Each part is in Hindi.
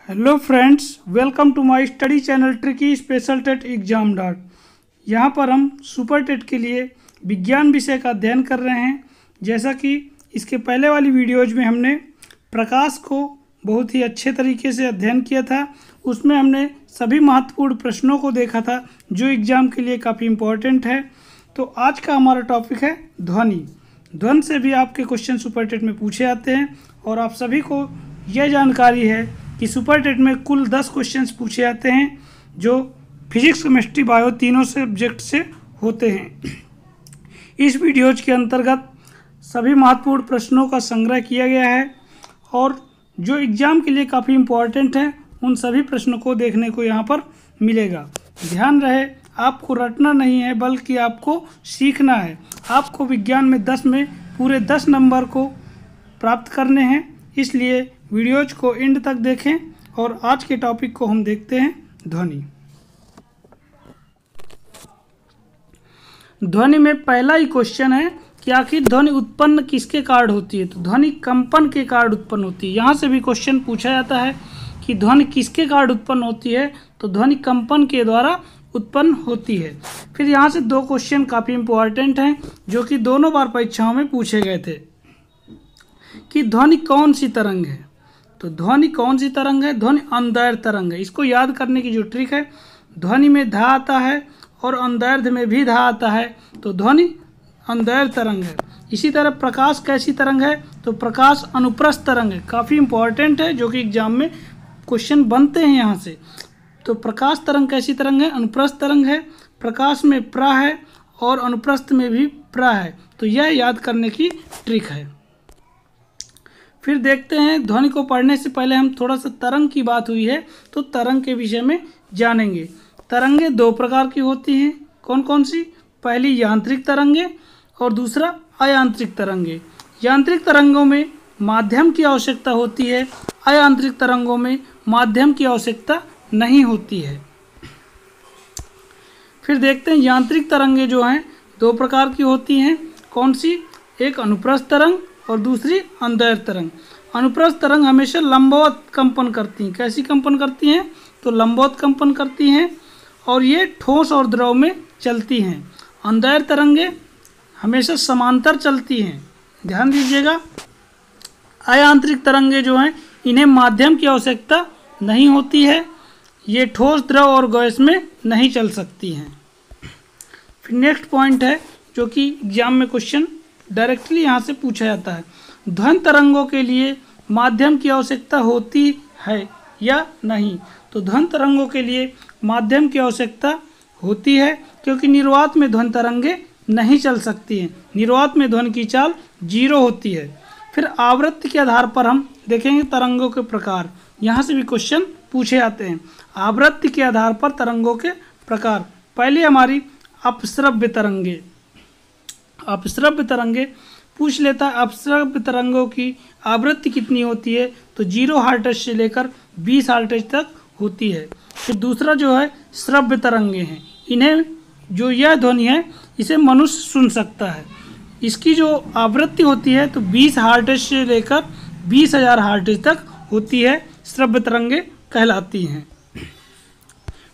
Hello friends, welcome to my study channel tricky special TET exam dot. यहाँ पर हम सुपर टेट के लिए विज्ञान विषय का अध्ययन कर रहे हैं। जैसा कि इसके पहले वाली वीडियोज में हमने प्रकाश को बहुत ही अच्छे तरीके से अध्ययन किया था। उसमें हमने सभी महत्वपूर्ण प्रश्नों को देखा था जो एग्ज़ाम के लिए काफ़ी इम्पोर्टेंट है। तो आज का हमारा टॉपिक है ध्वनि। ध्वनि से भी आपके क्वेश्चन सुपर टेट में पूछे जाते हैं और आप सभी को यह जानकारी है कि सुपर टेट में कुल 10 क्वेश्चंस पूछे जाते हैं जो फिजिक्स, केमिस्ट्री, बायो तीनों सब्जेक्ट से होते हैं। इस वीडियोज के अंतर्गत सभी महत्वपूर्ण प्रश्नों का संग्रह किया गया है और जो एग्ज़ाम के लिए काफ़ी इम्पोर्टेंट है उन सभी प्रश्नों को देखने को यहाँ पर मिलेगा। ध्यान रहे, आपको रटना नहीं है बल्कि आपको सीखना है। आपको विज्ञान में 10 में पूरे 10 नंबर को प्राप्त करने हैं, इसलिए वीडियोज को एंड तक देखें। और आज के टॉपिक को हम देखते हैं ध्वनि। ध्वनि में पहला ही क्वेश्चन है कि आखिर ध्वनि उत्पन्न किसके कारण होती है। तो ध्वनि कंपन के कारण उत्पन्न होती है। यहाँ से भी क्वेश्चन पूछा जाता है कि ध्वनि किसके कारण उत्पन्न होती है, तो ध्वनि कंपन के द्वारा उत्पन्न होती है। फिर यहाँ से 2 क्वेश्चन काफ़ी इम्पोर्टेंट हैं जो कि दोनों बार परीक्षाओं में पूछे गए थे कि ध्वनि कौन सी तरंग है। तो ध्वनि कौन सी तरंग है? ध्वनि अंदैर्ध्य तरंग है। इसको याद करने की जो ट्रिक है, ध्वनि में धा आता है और अंदैर्ध्य में भी धा आता है, तो ध्वनि अंदैर्ध्य तरंग है। इसी तरह प्रकाश कैसी तरंग है? तो प्रकाश अनुप्रस्थ तरंग है। काफ़ी इंपॉर्टेंट है जो कि एग्जाम में क्वेश्चन बनते हैं यहाँ से। तो प्रकाश तरंग कैसी तरंग है? अनुप्रस्थ तरंग है। प्रकाश में प्र है और अनुप्रस्थ में भी प्र है, तो यह याद करने की ट्रिक है। फिर देखते हैं, ध्वनि को पढ़ने से पहले हम थोड़ा सा तरंग की बात हुई है तो तरंग के विषय में जानेंगे। तरंगे 2 प्रकार की होती हैं। कौन कौन सी? पहली यांत्रिक तरंगे और दूसरा अयांत्रिक तरंगे। यांत्रिक तरंगों में माध्यम की आवश्यकता होती है, अयांत्रिक तरंगों में माध्यम की आवश्यकता नहीं होती है। फिर देखते हैं, यांत्रिक तरंगे जो हैं 2 प्रकार की होती हैं। कौन सी? एक अनुप्रस्थ तरंग और दूसरी अंदैर्ध्य तरंग। अनुप्रस्थ तरंग हमेशा लंबवत कंपन करती हैं। कैसी कंपन करती हैं? तो लंबवत कंपन करती हैं और ये ठोस और द्रव में चलती हैं। अंदैर्ध्य तरंगे हमेशा समांतर चलती हैं। ध्यान दीजिएगा। अयांत्रिक तरंगे जो हैं इन्हें माध्यम की आवश्यकता नहीं होती है। ये ठोस, द्रव और गैस में नहीं चल सकती हैं। फिर नेक्स्ट पॉइंट है जो कि एग्जाम में क्वेश्चन डायरेक्टली यहाँ से पूछा जाता है। ध्वनि तरंगों के लिए माध्यम की आवश्यकता होती है या नहीं? तो ध्वनि तरंगों के लिए माध्यम की आवश्यकता होती है क्योंकि निर्वात में ध्वनि तरंगे नहीं चल सकती हैं। निर्वात में ध्वनि की चाल 0 होती है। फिर आवृत्ति के आधार पर हम देखेंगे तरंगों के प्रकार। यहाँ से भी क्वेश्चन पूछे जाते हैं। आवृत्ति के आधार पर तरंगों के प्रकार। पहले हमारी अपश्रव्य तरंगे। अपश्रव्य तरंगे पूछ लेता है अपश्रव्य तरंगों की आवृत्ति कितनी होती है? तो 0 हर्ट्ज से लेकर 20 हर्ट्ज तक होती है। फिर दूसरा जो है श्रव्य तरंगे हैं। इन्हें जो यह ध्वनि है इसे मनुष्य सुन सकता है। इसकी जो आवृत्ति होती है तो 20 हर्ट्ज से लेकर 20,000 हर्ट्ज तक होती है। श्रव्य तरंगे कहलाती हैं।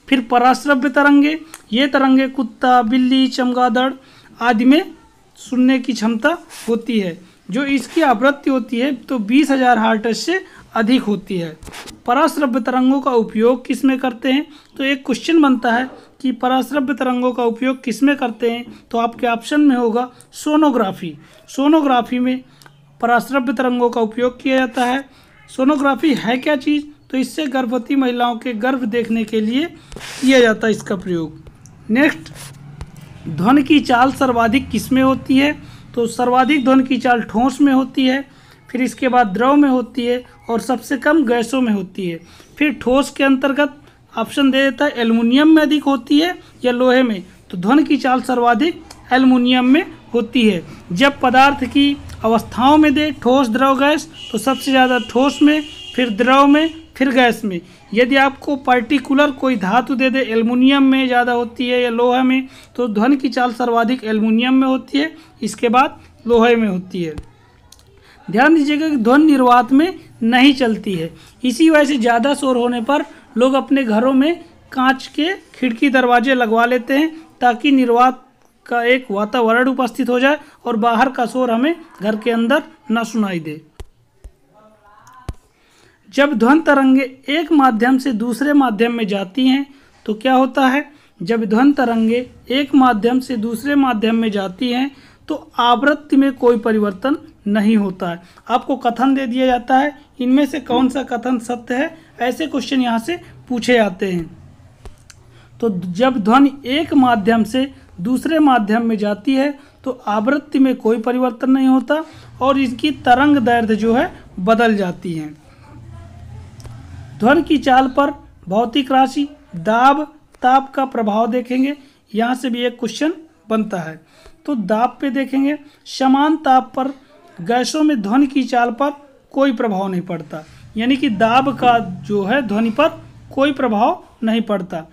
फिर पराश्रव्य तरंगे। ये तरंगे कुत्ता, बिल्ली, चमगादड़ आदि में सुनने की क्षमता होती है। जो इसकी आवृत्ति होती है तो 20,000 हर्ट्ज से अधिक होती है। पराश्रव्य तरंगों का उपयोग किस में करते हैं? तो एक क्वेश्चन बनता है कि पराश्रव्य तरंगों का उपयोग किस में करते हैं? तो आपके ऑप्शन में होगा सोनोग्राफी। सोनोग्राफी में पराश्रव्य तरंगों का उपयोग किया जाता है। सोनोग्राफी है क्या चीज़? तो इससे गर्भवती महिलाओं के गर्भ देखने के लिए किया जाता है इसका प्रयोग। नेक्स्ट, ध्वनि की चाल सर्वाधिक किस में होती है? तो सर्वाधिक ध्वनि की चाल ठोस में होती है। फिर इसके बाद द्रव में होती है और सबसे कम गैसों में होती है। फिर ठोस के अंतर्गत ऑप्शन दे देता है एल्युमिनियम में अधिक होती है या लोहे में। तो ध्वनि की चाल सर्वाधिक एल्युमिनियम में होती है। जब पदार्थ की अवस्थाओं में दे ठोस, द्रव, गैस, तो सबसे ज़्यादा ठोस में, फिर द्रव में, फिर गैस में। यदि आपको पर्टिकुलर कोई धातु दे दे एल्युमिनियम में ज़्यादा होती है या लोहा में, तो ध्वनि की चाल सर्वाधिक एल्युमिनियम में होती है, इसके बाद लोहे में होती है। ध्यान दीजिएगा कि ध्वनि निर्वात में नहीं चलती है। इसी वजह से ज़्यादा शोर होने पर लोग अपने घरों में कांच के खिड़की दरवाजे लगवा लेते हैं ताकि निर्वात का एक वातावरण उपस्थित हो जाए और बाहर का शोर हमें घर के अंदर न सुनाई दे। जब ध्वनि तरंगे एक माध्यम से दूसरे माध्यम में जाती हैं तो क्या होता है? जब ध्वनि तरंगे एक माध्यम से दूसरे माध्यम में जाती हैं तो आवृत्ति में कोई परिवर्तन नहीं होता है। आपको कथन दे दिया जाता है, इनमें से कौन सा कथन सत्य है, ऐसे क्वेश्चन यहाँ से पूछे जाते हैं। तो जब ध्वनि एक माध्यम से दूसरे माध्यम में जाती है तो आवृत्ति में कोई परिवर्तन नहीं होता और इसकी तरंग दैर्ध्य जो है बदल जाती है। ध्वनि की चाल पर भौतिक राशि दाब ताप का प्रभाव देखेंगे, यहाँ से भी एक क्वेश्चन बनता है। तो दाब पे देखेंगे, समान ताप पर गैसों में ध्वनि की चाल पर कोई प्रभाव नहीं पड़ता, यानी कि दाब का जो है ध्वनि पर कोई प्रभाव नहीं पड़ता।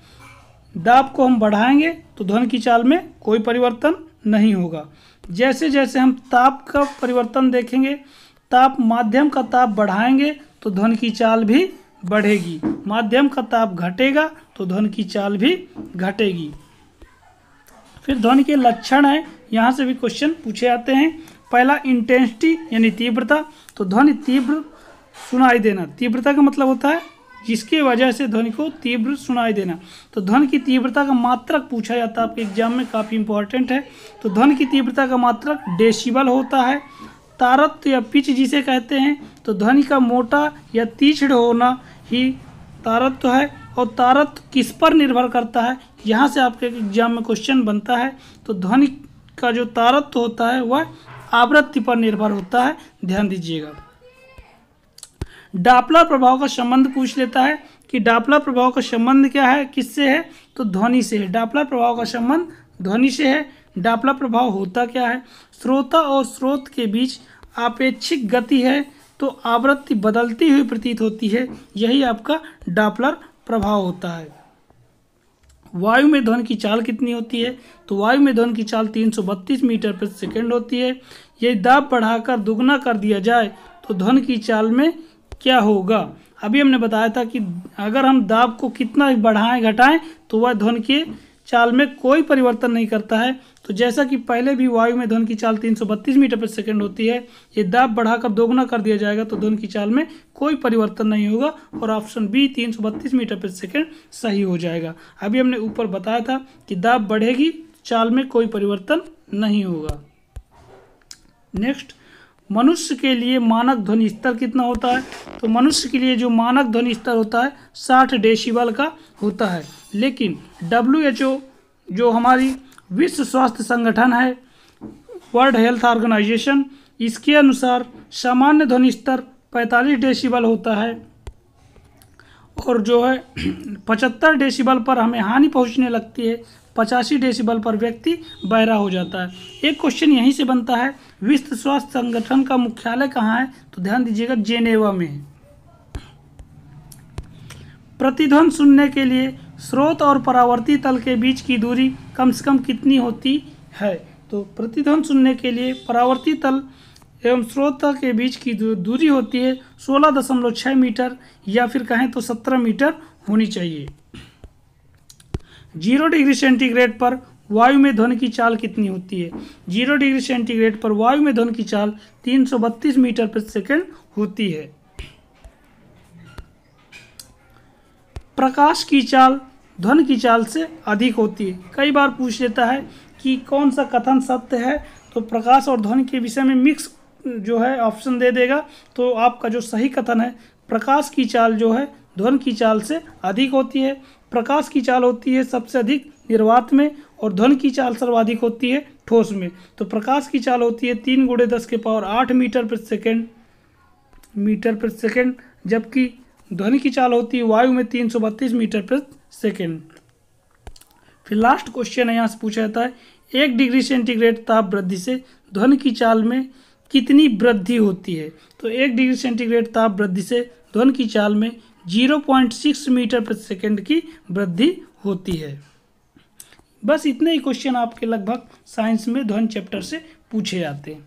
दाब को हम बढ़ाएंगे तो ध्वनि की चाल में कोई परिवर्तन नहीं होगा। जैसे जैसे हम ताप का परिवर्तन देखेंगे, ताप माध्यम का ताप बढ़ाएंगे तो ध्वनि की चाल भी बढ़ेगी, माध्यम का ताप घटेगा तो ध्वनि की चाल भी घटेगी। फिर ध्वनि के लक्षण है, यहाँ से भी क्वेश्चन पूछे जाते हैं। पहला इंटेंसिटी यानी तीव्रता, तो ध्वनि तीव्र सुनाई देना, तीव्रता का मतलब होता है जिसकी वजह से ध्वनि को तीव्र सुनाई देना। तो ध्वनि की तीव्रता का मात्रक पूछा जाता है आपके एग्जाम में, काफ़ी इंपॉर्टेंट है। तो ध्वनि की तीव्रता का मात्रक डेसिबल होता है। तारत्व या पिच जिसे कहते हैं, तो ध्वनि का मोटा या तीक्ष्ण होना ही तारत्व है। और तारत्व किस पर निर्भर करता है, यहाँ से आपके एग्जाम में क्वेश्चन बनता है। तो ध्वनि का जो तारत्व होता है वह आवृत्ति पर निर्भर होता है, ध्यान दीजिएगा। डापलर प्रभाव का संबंध पूछ लेता है कि डापलर प्रभाव का संबंध क्या है, किससे है, तो ध्वनि से है। डापलर प्रभाव का संबंध ध्वनि से है। डापलर प्रभाव होता क्या है? श्रोता और स्रोत के बीच आपेक्षिक गति है तो आवृत्ति बदलती हुई प्रतीत होती है, यही आपका डापलर प्रभाव होता है। वायु में ध्वनि की चाल कितनी होती है? तो वायु में ध्वनि की चाल 332 मीटर प्रति सेकंड होती है। यदि दाब बढ़ाकर दुगना कर दिया जाए तो ध्वनि की चाल में क्या होगा? अभी हमने बताया था कि अगर हम दाब को कितना बढ़ाएं घटाएं तो वह ध्वनि की चाल में कोई परिवर्तन नहीं करता है। तो जैसा कि पहले भी वायु में ध्वनि की चाल 332 मीटर प्रति सेकंड होती है, ये दाब बढ़ाकर दोगुना कर दिया जाएगा तो ध्वनि की चाल में कोई परिवर्तन नहीं होगा और ऑप्शन बी 332 मीटर प्रति सेकंड सही हो जाएगा। अभी हमने ऊपर बताया था कि दाब बढ़ेगी, चाल में कोई परिवर्तन नहीं होगा। नेक्स्ट, मनुष्य के लिए मानक ध्वनि स्तर कितना होता है? तो मनुष्य के लिए जो मानक ध्वनि स्तर होता है 60 डेसिबल का होता है, लेकिन WHO जो हमारी विश्व स्वास्थ्य संगठन है, वर्ल्ड हेल्थ ऑर्गेनाइजेशन, इसके अनुसार सामान्य ध्वनि स्तर 45 डेसिबल होता है और जो है 75 डेसिबल पर हमें हानि पहुंचने लगती है, 85 डेसिबल पर व्यक्ति बहरा हो जाता है। एक क्वेश्चन यहीं से बनता है, विश्व स्वास्थ्य संगठन का मुख्यालय कहाँ है? तो ध्यान दीजिएगा जेनेवा में है। प्रतिध्वनि सुनने के लिए स्रोत और परावर्ती तल के बीच की दूरी कम से कम कितनी होती है? तो प्रतिध्वनि सुनने के लिए परावर्ती तल एवं स्रोत के बीच की दूरी होती है 16.6 मीटर या फिर कहें तो 17 मीटर होनी चाहिए। 0 डिग्री सेंटीग्रेड पर वायु में ध्वनि की चाल कितनी होती है? 0 डिग्री सेंटीग्रेड पर वायु में ध्वनि की चाल 332 मीटर प्रति सेकंड होती है। प्रकाश की चाल ध्वनि की चाल से अधिक होती है। कई बार पूछ लेता है कि कौन सा कथन सत्य है, तो प्रकाश और ध्वनि के विषय में मिक्स जो है ऑप्शन दे देगा। तो आपका जो सही कथन है, प्रकाश की चाल जो है ध्वनि की चाल से अधिक होती है। प्रकाश की चाल होती है सबसे अधिक निर्वात में और ध्वनि की चाल सर्वाधिक होती है ठोस में। तो प्रकाश की चाल होती है 3 × 10⁸ मीटर प्रति सेकंड, जबकि ध्वनि की चाल होती है वायु में 332 मीटर प्रति सेकंड। फिर लास्ट क्वेश्चन है, यहाँ से पूछा जाता है 1 डिग्री सेंटीग्रेड ताप वृद्धि से ध्वनि की चाल में कितनी वृद्धि होती है? तो 1 डिग्री सेंटीग्रेड ताप वृद्धि से ध्वनि की चाल में 0.6 मीटर प्रति सेकंड की वृद्धि होती है। बस इतने ही क्वेश्चन आपके लगभग साइंस में ध्वनि चैप्टर से पूछे जाते हैं।